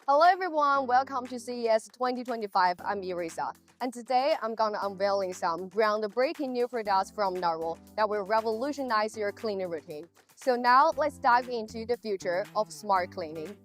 Hello everyone, welcome to CES 2025. I'm Irisa, and today I'm gonna unveiling some groundbreaking new products from Narwal that will revolutionize your cleaning routine. So now let's dive into the future of smart cleaning.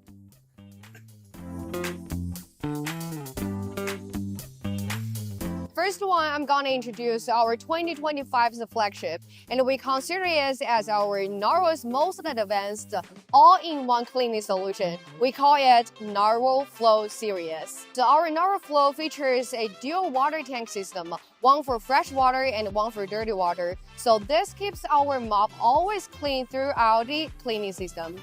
First one, I'm gonna introduce our 2025's flagship, and we consider it as our Narwal's most advanced all-in-one cleaning solution. We call it Narwal Flow series. So our Narwal Flow features a dual water tank system, one for fresh water and one for dirty water. So this keeps our mop always clean throughout the cleaning system.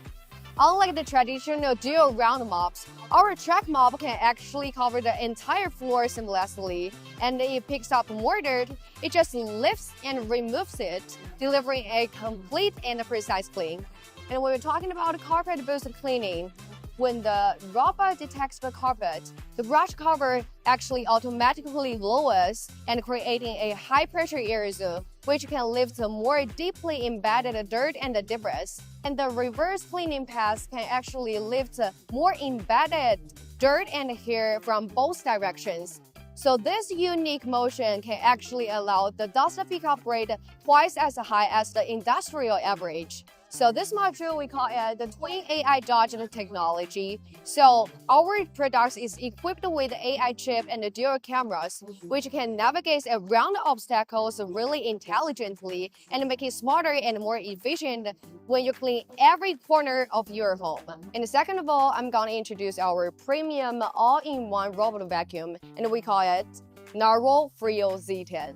Unlike the traditional dual round mops, our track mop can actually cover the entire floor seamlessly, and it picks up more dirt. It just lifts and removes it, delivering a complete and precise clean. And when we're talking about carpet boost cleaning, when the robot detects the carpet, the brush cover actually automatically lowers and creating a high-pressure air zone, which can lift more deeply embedded dirt and debris. And the reverse cleaning pass can actually lift more embedded dirt and hair from both directions. So this unique motion can actually allow the dust pickup rate twice as high as the industrial average. So this module, we call it the Twin AI Dodge technology. So our product is equipped with AI chip and dual cameras, which can navigate around obstacles really intelligently and make it smarter and more efficient when you clean every corner of your home. And second of all, I'm gonna introduce our premium all-in-one robot vacuum, and we call it Narwal Frio Z10.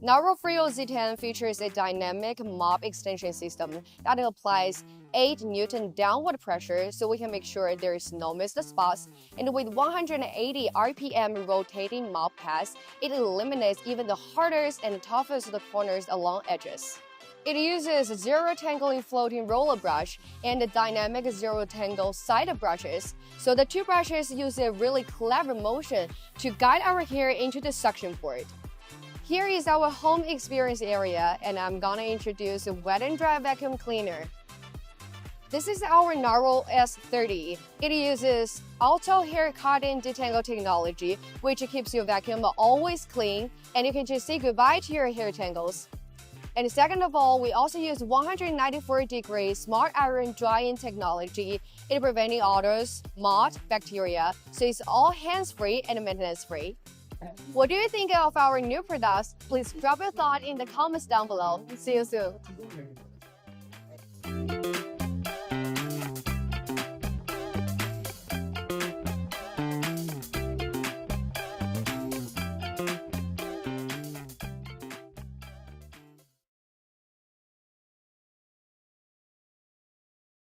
Narwal Frio Z10 features a dynamic mop extension system that applies 8 Newton downward pressure so we can make sure there is no missed spots. And with 180 RPM rotating mop pass, it eliminates even the hardest and toughest corners along edges. It uses zero tangling floating roller brush and dynamic zero tangle side brushes. So the two brushes use a really clever motion to guide our hair into the suction port. Here is our home experience area, and I'm gonna introduce a wet and dry vacuum cleaner. This is our Narwal S30. It uses auto hair cutting detangle technology, which keeps your vacuum always clean, and you can just say goodbye to your hair tangles. And second of all, we also use 194-degree smart iron drying technology in preventing odors, mold, bacteria, so it's all hands-free and maintenance-free. What do you think of our new products? Please drop your thought in the comments down below. See you soon.